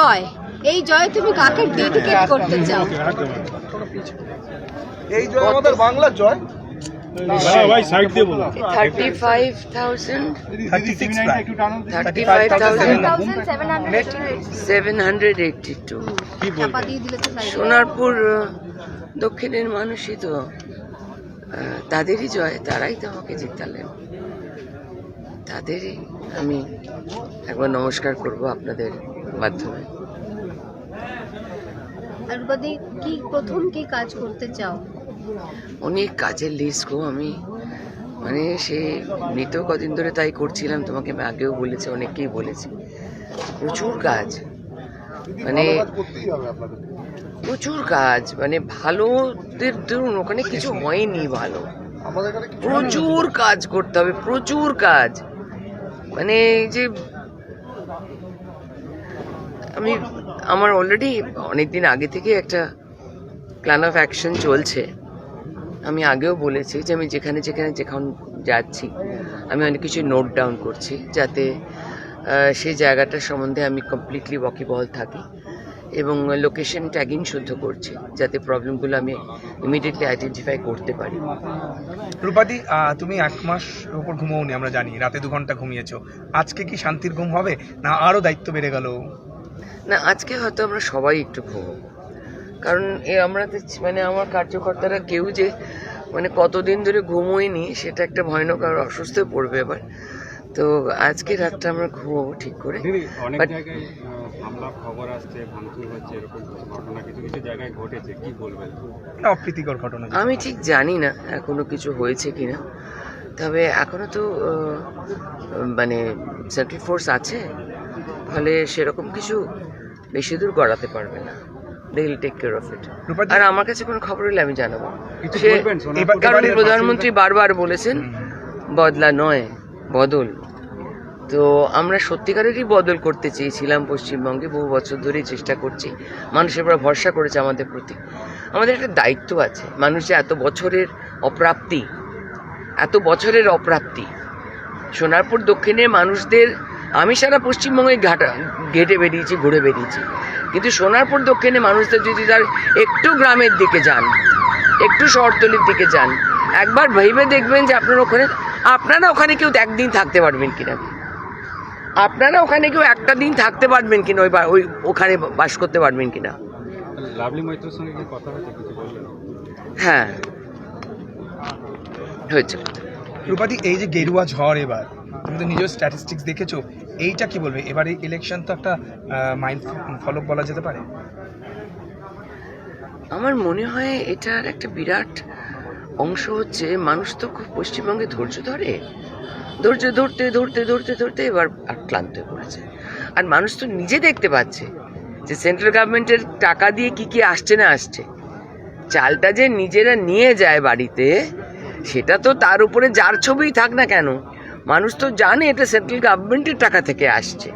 জয়, এই জয় তুমি কাকে ডেডিকেট করতে চাও? এই জয় আমাদের বাংলার জয়। 35,782 সোনারপুর দক্ষিণের মানুষই তো, তাদেরই জয়, তারাই তো আমাকে জিতালেন, তাদেরই আমি একবার নমস্কার করব আপনাদের মাধ্যমে। প্রথম কি কাজ করতে চাও? অনেক কাজের লিস্ট গো, আমি মানে সে নিতেও কদিন ধরে তাই করছিলাম, তোমাকে আমি আগেও বলেছি, অনেককেই বলেছি, প্রচুর কাজ, মানে প্রচুর কাজ, মানে ভালোদের ধরুন ওখানে কিছু হয়নি ভালো, প্রচুর কাজ করতে হবে, প্রচুর কাজ, মানে এই যে আমি আমার অলরেডি অনেকদিন আগে থেকে একটা প্ল্যান অফ অ্যাকশন চলছে। আমি আগেও বলেছি যে আমি যেখানে যাচ্ছি আমি অনেক কিছু নোট ডাউন করছি, যাতে সেই জায়গাটার সম্বন্ধে আমি কমপ্লিটলি ওয়াকিবহল থাকি, এবং লোকেশন ট্যাগিং শুদ্ধ করছি, যাতে প্রবলেমগুলো আমি ইমিডিয়েটলি আইডেন্টিফাই করতে পারি। রূপাদি, তুমি 1 মাস উপর ঘুমোওনি আমরা জানি, রাতে 2 ঘন্টা ঘুমিয়েছো, আজকে কি শান্তির ঘুম হবে না আরো দায়িত্ব বেড়ে গেল? না, আজকে হয়তো আমরা সবাই একটু ঘুমোবো, কারণ আমরা মানে আমার কার্যকর্তারা কেউ যে মানে কতদিন ধরে ঘুমোয়নি সেটা একটা ভয়ানক, আর অসুস্থ পড়বে এবার, তো আজকে রাতটা আমরা ঘুমোবো ঠিক করে। অনেক জায়গায় হামলার খবর আসছে, ভাঙচুর হচ্ছে, এরকম কিছু ঘটনা কিছু কিছু জায়গায় ঘটেছে, কি বলবেন? অপ্রীতিকর ঘটনা। আমি ঠিক জানি না এখনো কিছু হয়েছে কিনা, তবে এখনো তো মানে সেন্ট্রাল ফোর্স আছে, ফলে সেরকম কিছু বেশি দূর গড়াতে পারবে না। They will take care of it. আর আমার কাছে কোনো খবর হলে আমি জানাবো, কারণ প্রধানমন্ত্রী বারবার বলেছেন বদলা নয় বদল, তো আমরা সত্যিকারেরই বদল করতে চেয়েছিলাম পশ্চিমবঙ্গে, বহু বছর ধরেই চেষ্টা করছি, মানুষের উপর ভরসা করেছে আমাদের প্রতি, আমাদের একটা দায়িত্ব আছে, মানুষ যে এত বছরের অপ্রাপ্তি, সোনারপুর দক্ষিণের মানুষদের, আমি সারা পশ্চিমবঙ্গে ঘুরে বেরিয়েছি, কিন্তু সোনারপুর দক্ষিণে মানুষদের যদি তার একটু গ্রামের দিকে যান, একটু শহরতলির দিকে যান, একবার ভেবে দেখবেন যে আপনারা ওখানে কেউ একদিন থাকতে পারবেন কিনা, আপনারা ওখানে কেউ একটা দিন থাকতে পারবেন কিনা, ওই ওখানে বাস করতে পারবেন কিনা। লাভলি মৈত্রের সঙ্গে কি কথা হয়েছে, কিছু বললেন? হ্যাঁ, হয়েছে। রূপাদি, এই যে গেরুয়া ঝড়, এবার তুমি তো নিজের স্ট্যাটিস্টিক্স দেখেছো, এইটা কি বলবে? এবার এই ইলেকশন তো একটা মাইন্ড ফলক বলা যেতে পারে। আমার মনে হয় এটার একটা বিরাট অংশ হচ্ছে মানুষ তো খুব পশ্চিমবঙ্গে ধৈর্য ধরতে এবার আর ক্লান্ত হয়ে পড়েছে, আর মানুষ তো নিজে দেখতে পাচ্ছে যে সেন্ট্রাল গভর্নমেন্টের টাকা দিয়ে কি আসছে না আসছে, চালটা যে নিজেরা নিয়ে যায় বাড়িতে, সেটা তো তার উপরে যার ছবিই থাক না কেন, মানুষ তো জানে এটা সেন্ট্রাল গভর্নমেন্টের টাকা থেকে আসছে,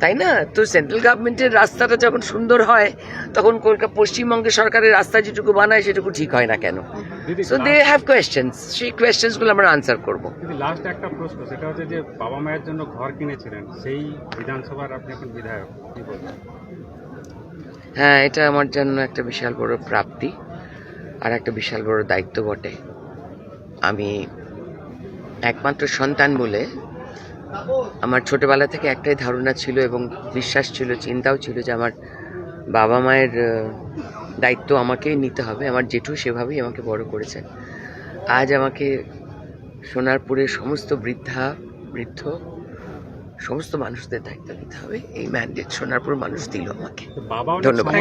তাই না? তো সেন্ট্রাল গভর্নমেন্টের রাস্তাটা যখন সুন্দর হয়, তখন পশ্চিমবঙ্গের সরকারের রাস্তা যেটুকু বানায় সেটুকু ঠিক হয় না কেন? সো দে হ্যাভ কোয়েশ্চেন্স, সেই কোয়েশ্চেন্সগুলো আমরা আনসার করবো। লাস্ট একটা প্রশ্ন, সেটা হচ্ছে যে বাবা মায়ের জন্য ঘর কিনেছিলেন, সেই বিধানসভার আপনি এখন বিধায়ক, কি বলবেন? হ্যাঁ, এটা আমার জন্য একটা বিশাল বড় প্রাপ্তি, আর একটা বিশাল বড় দায়িত্ব বটে। আমি একমাত্র সন্তান বলে আমার ছোটবেলা থেকে একটাই ধারণা ছিল এবং বিশ্বাস ছিল, চিন্তাও ছিল যে আমার বাবা মায়ের দায়িত্ব আমাকেই নিতে হবে। আমার জেঠু সেভাবেই আমাকে বড় করেছেন। আজ আমাকে সোনারপুরের সমস্ত বৃদ্ধ সমস্ত মানুষদের দায়িত্ব নিতে হবে, এই ম্যান্ডেট সোনারপুর মানুষ দিল আমাকে। ধন্যবাদ।